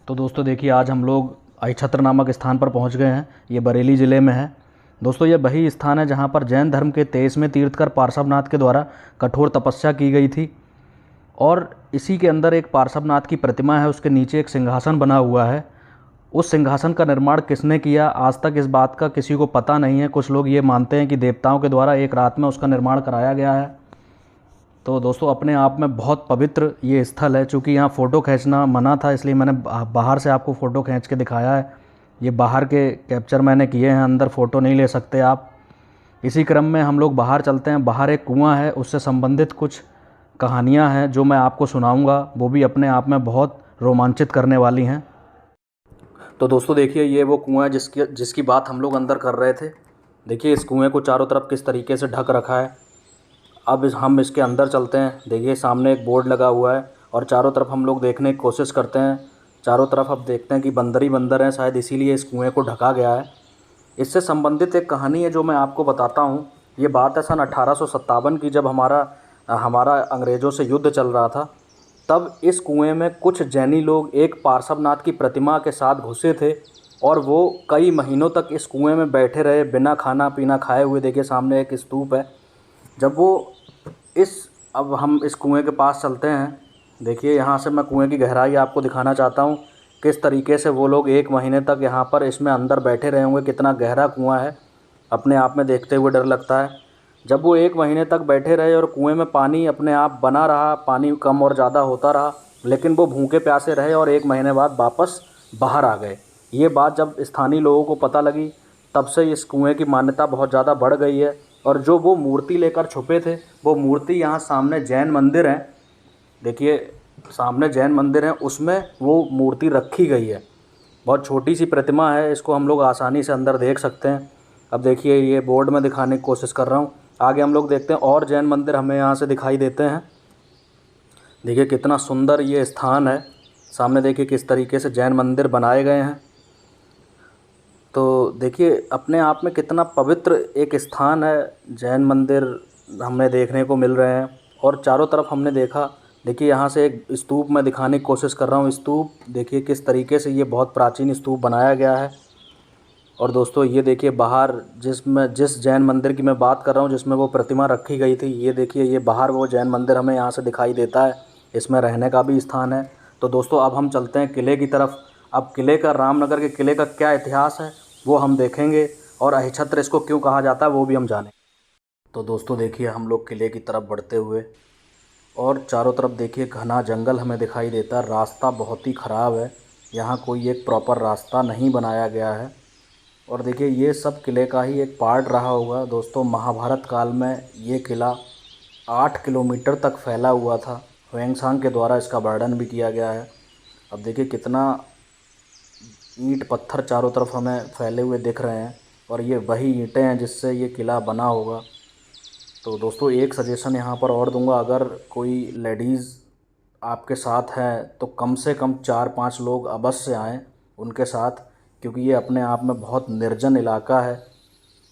तो दोस्तों देखिए, आज हम लोग अहिछत्र नामक स्थान पर पहुंच गए हैं। ये बरेली ज़िले में है। दोस्तों ये वही स्थान है जहां पर जैन धर्म के 23वें तीर्थकर पार्श्वनाथ के द्वारा कठोर तपस्या की गई थी। और इसी के अंदर एक पार्श्वनाथ की प्रतिमा है, उसके नीचे एक सिंहासन बना हुआ है। उस सिंहासन का निर्माण किसने किया, आज तक इस बात का किसी को पता नहीं है। कुछ लोग ये मानते हैं कि देवताओं के द्वारा एक रात में उसका निर्माण कराया गया है। तो दोस्तों अपने आप में बहुत पवित्र ये स्थल है। चूँकि यहाँ फ़ोटो खींचना मना था, इसलिए मैंने बाहर से आपको फ़ोटो खींच के दिखाया है। ये बाहर के कैप्चर मैंने किए हैं, अंदर फ़ोटो नहीं ले सकते आप। इसी क्रम में हम लोग बाहर चलते हैं। बाहर एक कुआं है, उससे संबंधित कुछ कहानियाँ हैं जो मैं आपको सुनाऊंगा, वो भी अपने आप में बहुत रोमांचित करने वाली हैं। तो दोस्तों देखिए, ये वो कुआं है जिसकी बात हम लोग अंदर कर रहे थे। देखिए इस कुएं को चारों तरफ किस तरीके से ढक रखा है। अब हम इसके अंदर चलते हैं। देखिए सामने एक बोर्ड लगा हुआ है और चारों तरफ हम लोग देखने की कोशिश करते हैं। चारों तरफ अब देखते हैं कि बंदर ही बंदर हैं, शायद इसीलिए इस कुएं को ढका गया है। इससे संबंधित एक कहानी है जो मैं आपको बताता हूँ। ये बात है सन 1857 की, जब हमारा अंग्रेज़ों से युद्ध चल रहा था। तब इस कुएं में कुछ जैनी लोग एक पार्श्वनाथ की प्रतिमा के साथ घुसे थे और वो कई महीनों तक इस कुएं में बैठे रहे बिना खाना पीना खाए हुए। देखिए सामने एक स्तूप है। जब वो अब हम इस कुएं के पास चलते हैं। देखिए यहाँ से मैं कुएं की गहराई आपको दिखाना चाहता हूँ, किस तरीके से वो लोग एक महीने तक यहाँ पर इसमें अंदर बैठे रहे होंगे। कितना गहरा कुआं है, अपने आप में देखते हुए डर लगता है। जब वो एक महीने तक बैठे रहे और कुएं में पानी अपने आप बना रहा, पानी कम और ज़्यादा होता रहा, लेकिन वो भूखे प्यासे रहे और एक महीने बाद वापस बाहर आ गए। ये बात जब स्थानीय लोगों को पता लगी, तब से इस कुएं की मान्यता बहुत ज़्यादा बढ़ गई है। और जो वो मूर्ति लेकर छुपे थे, वो मूर्ति यहाँ सामने जैन मंदिर है। देखिए सामने जैन मंदिर है, उसमें वो मूर्ति रखी गई है। बहुत छोटी सी प्रतिमा है, इसको हम लोग आसानी से अंदर देख सकते हैं। अब देखिए ये बोर्ड में दिखाने की कोशिश कर रहा हूँ। आगे हम लोग देखते हैं और जैन मंदिर हमें यहाँ से दिखाई देते हैं। देखिए कितना सुंदर ये स्थान है। सामने देखिए किस तरीके से जैन मंदिर बनाए गए हैं। तो देखिए अपने आप में कितना पवित्र एक स्थान है। जैन मंदिर हमें देखने को मिल रहे हैं और चारों तरफ हमने देखा। देखिए यहाँ से एक स्तूप मैं दिखाने की कोशिश कर रहा हूँ। स्तूप देखिए किस तरीके से ये बहुत प्राचीन स्तूप बनाया गया है। और दोस्तों ये देखिए बाहर जिस जैन मंदिर की मैं बात कर रहा हूँ, जिसमें वो प्रतिमा रखी गई थी, ये देखिए ये बाहर वो जैन मंदिर हमें यहाँ से दिखाई देता है। इसमें रहने का भी स्थान है। तो दोस्तों अब हम चलते हैं किले की तरफ। अब किले का, रामनगर के किले का क्या इतिहास है वो हम देखेंगे, और अहिछत्र इसको क्यों कहा जाता है वो भी हम जानेंगे। तो दोस्तों देखिए हम लोग किले की तरफ बढ़ते हुए, और चारों तरफ देखिए घना जंगल हमें दिखाई देता है। रास्ता बहुत ही ख़राब है, यहाँ कोई एक प्रॉपर रास्ता नहीं बनाया गया है। और देखिए ये सब किले का ही एक पार्ट रहा होगा। दोस्तों महाभारत काल में ये किला 8 किलोमीटर तक फैला हुआ था। ह्वेंसांग के द्वारा इसका वर्णन भी किया गया है। अब देखिए कितना ईंट पत्थर चारों तरफ हमें फैले हुए दिख रहे हैं, और ये वही ईंटें हैं जिससे ये किला बना होगा। तो दोस्तों एक सजेशन यहाँ पर और दूंगा, अगर कोई लेडीज़ आपके साथ है तो कम से कम 4-5 लोग अवश्य आएँ उनके साथ, क्योंकि ये अपने आप में बहुत निर्जन इलाका है।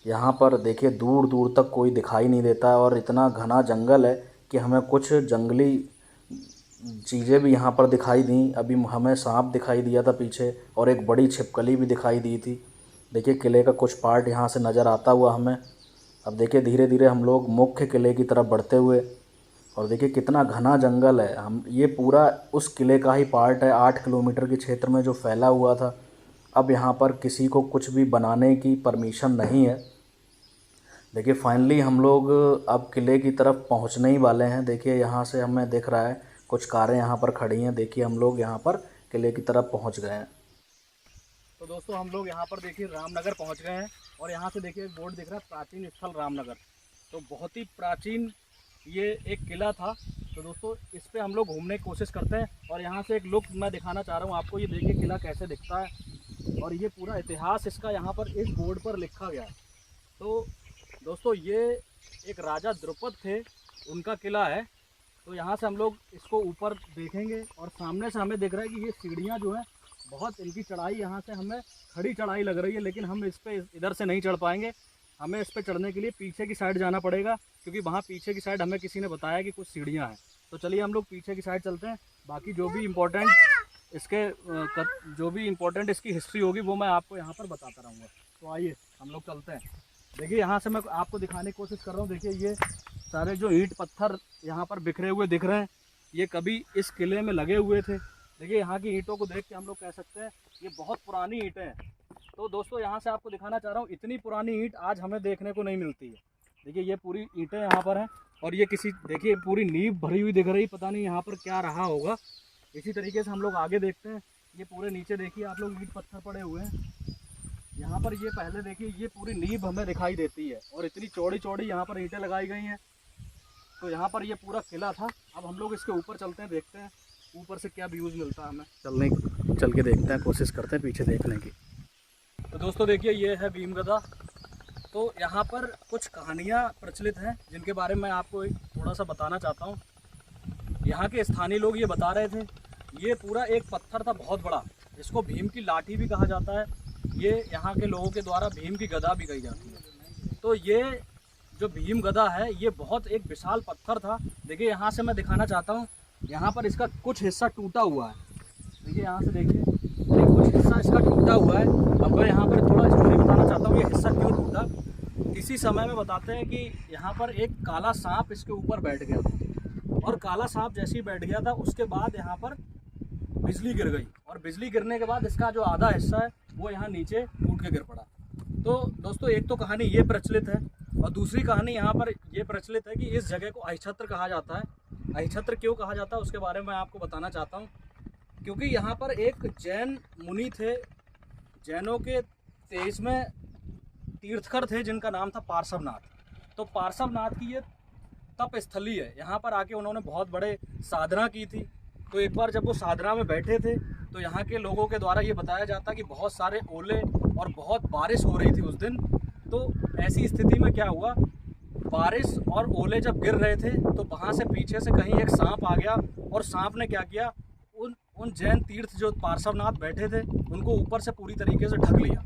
यहाँ पर देखिए दूर दूर तक कोई दिखाई नहीं देता है, और इतना घना जंगल है कि हमें कुछ जंगली चीज़ें भी यहाँ पर दिखाई दी। अभी हमें सांप दिखाई दिया था पीछे, और एक बड़ी छिपकली भी दिखाई दी थी। देखिए किले का कुछ पार्ट यहाँ से नज़र आता हुआ हमें। अब देखिए धीरे धीरे हम लोग मुख्य किले की तरफ बढ़ते हुए, और देखिए कितना घना जंगल है। हम ये पूरा उस किले का ही पार्ट है, 8 किलोमीटर के क्षेत्र में जो फैला हुआ था। अब यहाँ पर किसी को कुछ भी बनाने की परमिशन नहीं है। देखिए फाइनली हम लोग अब किले की तरफ पहुँचने ही वाले हैं। देखिए यहाँ से हमें दिख रहा है कुछ कारें यहाँ पर खड़ी हैं। देखिए हम लोग यहाँ पर किले की तरफ पहुँच गए हैं। तो दोस्तों हम लोग यहाँ पर देखिए रामनगर पहुँच गए हैं, और यहाँ से देखिए बोर्ड दिख रहा है प्राचीन स्थल रामनगर। तो बहुत ही प्राचीन ये एक किला था। तो दोस्तों इस पे हम लोग घूमने की कोशिश करते हैं, और यहाँ से एक लुक मैं दिखाना चाह रहा हूँ आपको। ये देखिए किला कैसे दिखता है, और ये पूरा इतिहास इसका यहाँ पर इस बोर्ड पर लिखा गया है। तो दोस्तों ये एक राजा द्रुपद थे, उनका किला है। तो यहाँ से हम लोग इसको ऊपर देखेंगे, और सामने से हमें दिख रहा है कि ये सीढ़ियाँ जो हैं बहुत, इनकी चढ़ाई यहाँ से हमें खड़ी चढ़ाई लग रही है, लेकिन हम इस पे इधर से नहीं चढ़ पाएंगे। हमें इस पे चढ़ने के लिए पीछे की साइड जाना पड़ेगा, क्योंकि वहाँ पीछे की साइड हमें किसी ने बताया कि कुछ सीढ़ियाँ हैं। तो चलिए हम लोग पीछे की साइड चलते हैं। बाकी जो भी इम्पोर्टेंट इसके जो भी इम्पोर्टेंट इसकी हिस्ट्री होगी वो मैं आपको यहाँ पर बताता रहूँगा। तो आइए हम लोग चलते हैं। देखिए यहाँ से मैं आपको दिखाने की कोशिश कर रहा हूँ। देखिए ये सारे जो ईंट पत्थर यहाँ पर बिखरे हुए दिख रहे हैं, ये कभी इस किले में लगे हुए थे। देखिए यहाँ की ईंटों को देख के हम लोग कह सकते हैं ये बहुत पुरानी ईंटें हैं। तो दोस्तों यहाँ से आपको दिखाना चाह रहा हूँ, इतनी पुरानी ईंट आज हमें देखने को नहीं मिलती है। देखिए ये पूरी ईंटें यहाँ पर हैं और ये किसी, देखिए पूरी नींव भरी हुई दिख रही, पता नहीं यहाँ पर क्या रहा होगा। इसी तरीके से हम लोग आगे देखते हैं। ये पूरे नीचे देखिए आप लोग ईंट पत्थर पड़े हुए हैं यहाँ पर। ये पहले देखिए ये पूरी नींव हमें दिखाई देती है और इतनी चौड़ी चौड़ी यहाँ पर ईंटें लगाई गई हैं। तो यहाँ पर ये पूरा किला था। अब हम लोग इसके ऊपर चलते हैं, देखते हैं ऊपर से क्या व्यूज़ मिलता है हमें। चल के देखते हैं, कोशिश करते हैं पीछे देखने की। तो दोस्तों देखिए ये है भीमगदा। तो यहाँ पर कुछ कहानियाँ प्रचलित हैं जिनके बारे में आपको थोड़ा सा बताना चाहता हूँ। यहाँ के स्थानीय लोग ये बता रहे थे, ये पूरा एक पत्थर था बहुत बड़ा, इसको भीम की लाठी भी कहा जाता है। ये यहाँ के लोगों के द्वारा भीम की गदा भी कही जाती है। तो ये जो भीम गदा है ये बहुत एक विशाल पत्थर था। देखिए यहाँ से मैं दिखाना चाहता हूँ, यहाँ पर इसका कुछ हिस्सा टूटा हुआ है। देखिए यहाँ से देखिए कुछ हिस्सा इसका टूटा हुआ है। अब मैं यहाँ पर थोड़ा स्टोरी बताना चाहता हूँ, ये हिस्सा क्यों टूटा। इसी समय में बताते हैं कि यहाँ पर एक काला सांप इसके ऊपर बैठ गया था और काला सांप जैसे ही बैठ गया था उसके बाद यहाँ पर बिजली गिर गई और बिजली गिरने के बाद इसका जो आधा हिस्सा है वो यहाँ नीचे टूट के गिर पड़ा। तो दोस्तों एक तो कहानी ये प्रचलित है और दूसरी कहानी यहाँ पर ये प्रचलित है कि इस जगह को अहिछत्र कहा जाता है। अहिछत्र क्यों कहा जाता है उसके बारे में मैं आपको बताना चाहता हूँ। क्योंकि यहाँ पर एक जैन मुनि थे, जैनों के 23वें तीर्थकर थे जिनका नाम था पार्श्वनाथ। तो पार्श्वनाथ की ये तप स्थली है। यहाँ पर आके उन्होंने बहुत बड़े साधना की थी। तो एक बार जब वो साधना में बैठे थे तो यहाँ के लोगों के द्वारा ये बताया जाता कि बहुत सारे ओले और बहुत बारिश हो रही थी उस दिन। तो ऐसी स्थिति में क्या हुआ, बारिश और ओले जब गिर रहे थे तो वहाँ से पीछे से कहीं एक सांप आ गया और सांप ने क्या किया, उन जैन तीर्थ जो पार्श्वनाथ बैठे थे उनको ऊपर से पूरी तरीके से ढक लिया।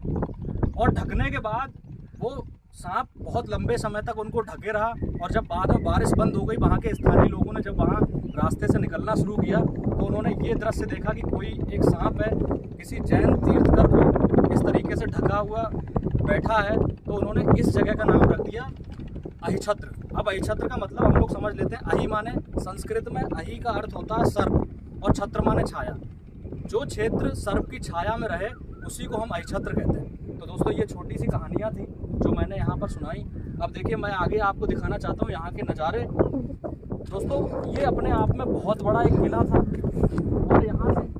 और ढकने के बाद वो सांप बहुत लंबे समय तक उनको ढके रहा और जब बाद में बारिश बंद हो गई, वहाँ के स्थानीय लोगों ने जब वहाँ रास्ते से निकलना शुरू किया तो उन्होंने ये दृश्य देखा कि कोई एक सांप है किसी जैन तीर्थकर को इस तरीके से ढका हुआ बैठा है। तो उन्होंने इस जगह का नाम रख दिया अहिछत्र। अब अहिछत्र का मतलब हम लोग समझ लेते हैं। अहि माने संस्कृत में अहि का अर्थ होता है सर्प और छत्र माने छाया। जो क्षेत्र सर्प की छाया में रहे उसी को हम अहिछत्र कहते हैं। तो दोस्तों ये छोटी सी कहानियाँ थी जो मैंने यहाँ पर सुनाई। अब देखिए मैं आगे आपको दिखाना चाहता हूँ यहाँ के नज़ारे। दोस्तों ये अपने आप में बहुत बड़ा एक किला था और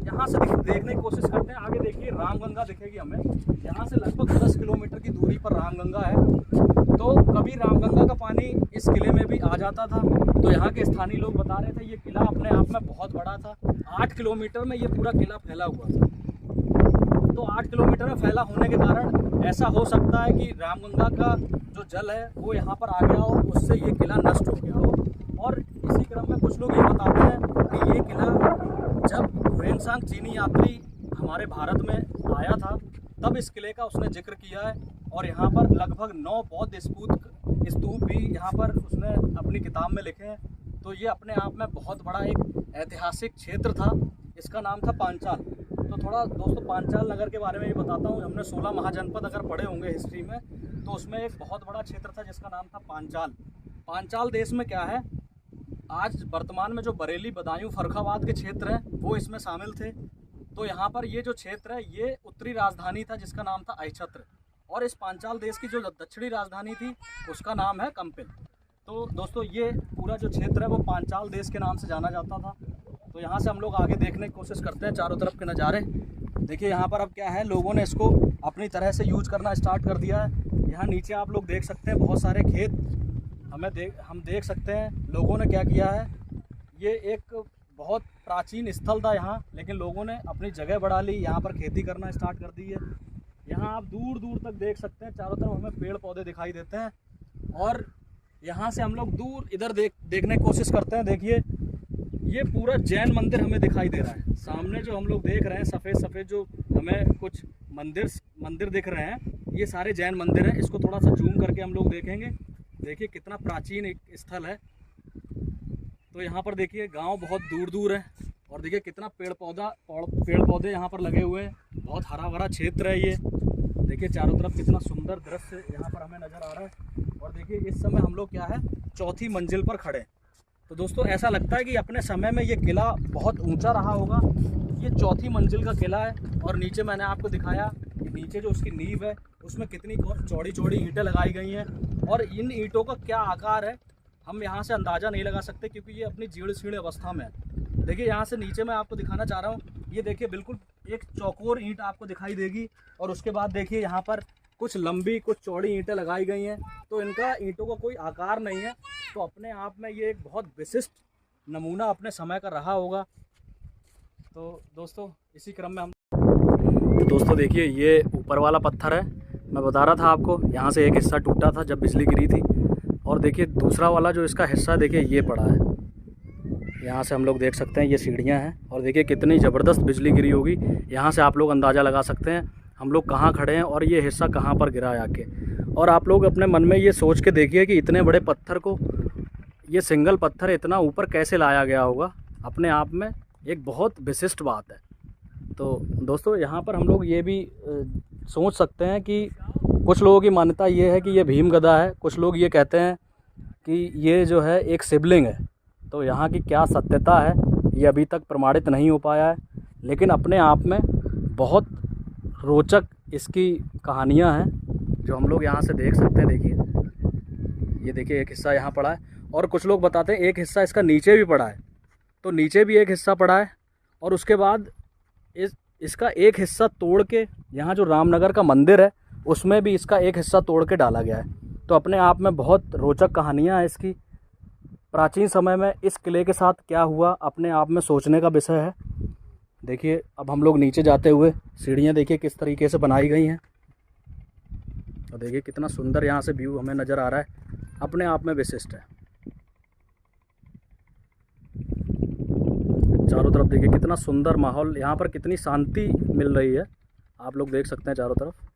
यहाँ से देखने की कोशिश करते हैं। आगे देखिए रामगंगा दिखेगी हमें। यहाँ से लगभग 10 किलोमीटर की दूरी पर रामगंगा है। तो कभी रामगंगा का पानी इस किले में भी आ जाता था। तो यहाँ के स्थानीय लोग बता रहे थे ये किला अपने आप में बहुत बड़ा था। 8 किलोमीटर में ये पूरा किला फैला हुआ था। तो 8 किलोमीटर में फैला होने के कारण ऐसा हो सकता है कि रामगंगा का जो जल है वो यहाँ पर आ गया हो, उससे ये किला नष्ट हो गया हो। और इसी क्रम में कुछ लोग ये बताते हैं कि ये किला जब ह्वेनसांग चीनी यात्री हमारे भारत में आया था तब इस किले का उसने जिक्र किया है। और यहाँ पर लगभग 9 बौद्ध स्तूप भी यहाँ पर उसने अपनी किताब में लिखे हैं। तो ये अपने आप में बहुत बड़ा एक ऐतिहासिक क्षेत्र था। इसका नाम था पांचाल। तो थोड़ा दोस्तों पांचाल नगर के बारे में ये बताता हूँ। हमने 16 महाजनपद अगर पढ़े होंगे हिस्ट्री में, तो उसमें एक बहुत बड़ा क्षेत्र था जिसका नाम था पांचाल। पांचाल देश में क्या है, आज वर्तमान में जो बरेली, बदायूं, फर्रुखाबाद के क्षेत्र हैं वो इसमें शामिल थे। तो यहाँ पर ये जो क्षेत्र है ये उत्तरी राजधानी था जिसका नाम था अहिछत्र। और इस पांचाल देश की जो दक्षिणी राजधानी थी उसका नाम है कंपिल। तो दोस्तों ये पूरा जो क्षेत्र है वो पांचाल देश के नाम से जाना जाता था। तो यहाँ से हम लोग आगे देखने की कोशिश करते हैं चारों तरफ के नज़ारे। देखिए यहाँ पर अब क्या है, लोगों ने इसको अपनी तरह से यूज करना स्टार्ट कर दिया है। यहाँ नीचे आप लोग देख सकते हैं बहुत सारे खेत हम देख सकते हैं। लोगों ने क्या किया है, ये एक बहुत प्राचीन स्थल था यहाँ, लेकिन लोगों ने अपनी जगह बढ़ा ली, यहाँ पर खेती करना स्टार्ट कर दी है। यहाँ आप दूर दूर तक देख सकते हैं, चारों तरफ हमें पेड़ पौधे दिखाई देते हैं। और यहाँ से हम लोग दूर इधर देखने की कोशिश करते हैं। देखिए ये पूरा जैन मंदिर हमें दिखाई दे रहा है। सामने जो हम लोग देख रहे हैं सफ़ेद सफ़ेद जो हमें कुछ मंदिर दिख रहे हैं, ये सारे जैन मंदिर हैं। इसको थोड़ा सा जूम करके हम लोग देखेंगे। देखिए कितना प्राचीन एक स्थल है। तो यहाँ पर देखिए गांव बहुत दूर दूर है और देखिए कितना पेड़ पौधे यहाँ पर लगे हुए हैं। बहुत हरा भरा क्षेत्र है ये। देखिए चारों तरफ कितना सुंदर दृश्य यहाँ पर हमें नज़र आ रहा है। और देखिए इस समय हम लोग क्या है, चौथी मंजिल पर खड़े हैं। तो दोस्तों ऐसा लगता है कि अपने समय में ये किला बहुत ऊंचा रहा होगा। ये चौथी मंजिल का किला है। और नीचे मैंने आपको दिखाया कि नीचे जो उसकी नींव है उसमें कितनी चौड़ी चौड़ी ईंटें लगाई गई हैं। और इन ईंटों का क्या आकार है हम यहाँ से अंदाज़ा नहीं लगा सकते, क्योंकि ये अपनी जीर्ण शीर्ण अवस्था में है। देखिए यहाँ से नीचे मैं आपको दिखाना चाह रहा हूँ। ये देखिए बिल्कुल एक चौकोर ईंट आपको दिखाई देगी। और उसके बाद देखिए यहाँ पर कुछ लंबी कुछ चौड़ी ईंटें लगाई गई हैं। तो इनका ईंटों का कोई आकार नहीं है। तो अपने आप में ये एक बहुत विशिष्ट नमूना अपने समय का रहा होगा। तो दोस्तों इसी क्रम में हम दोस्तों देखिए ये ऊपर वाला पत्थर है। मैं बता रहा था आपको, यहाँ से एक हिस्सा टूटा था जब बिजली गिरी थी। और देखिए दूसरा वाला जो इसका हिस्सा देखिए ये पड़ा है। यहाँ से हम लोग देख सकते हैं ये सीढ़ियाँ हैं। और देखिए कितनी ज़बरदस्त बिजली गिरी होगी। यहाँ से आप लोग अंदाज़ा लगा सकते हैं हम लोग कहाँ खड़े हैं और ये हिस्सा कहाँ पर गिरा है आके। और आप लोग अपने मन में ये सोच के देखिए कि इतने बड़े पत्थर को, ये सिंगल पत्थर इतना ऊपर कैसे लाया गया होगा। अपने आप में एक बहुत विशिष्ट बात है। तो दोस्तों यहाँ पर हम लोग ये भी सोच सकते हैं कि कुछ लोगों की मान्यता ये है कि ये भीम गदा है। कुछ लोग ये कहते हैं कि ये जो है एक शिवलिंग है। तो यहाँ की क्या सत्यता है ये अभी तक प्रमाणित नहीं हो पाया है। लेकिन अपने आप में बहुत रोचक इसकी कहानियाँ हैं जो हम लोग यहाँ से देख सकते हैं। देखिए ये देखिए एक हिस्सा यहाँ पड़ा है। और कुछ लोग बताते हैं एक हिस्सा इसका नीचे भी पड़ा है। तो नीचे भी एक हिस्सा पड़ा है। और उसके बाद इसका एक हिस्सा तोड़ के यहाँ जो रामनगर का मंदिर है उसमें भी इसका एक हिस्सा तोड़ के डाला गया है। तो अपने आप में बहुत रोचक कहानियाँ हैं इसकी। प्राचीन समय में इस किले के साथ क्या हुआ अपने आप में सोचने का विषय है। देखिए अब हम लोग नीचे जाते हुए सीढ़ियाँ देखिए किस तरीके से बनाई गई हैं। और देखिए कितना सुंदर यहाँ से व्यू हमें नज़र आ रहा है। अपने आप में विशिष्ट है। चारों तरफ देखिए कितना सुंदर माहौल, यहाँ पर कितनी शांति मिल रही है। आप लोग देख सकते हैं चारों तरफ।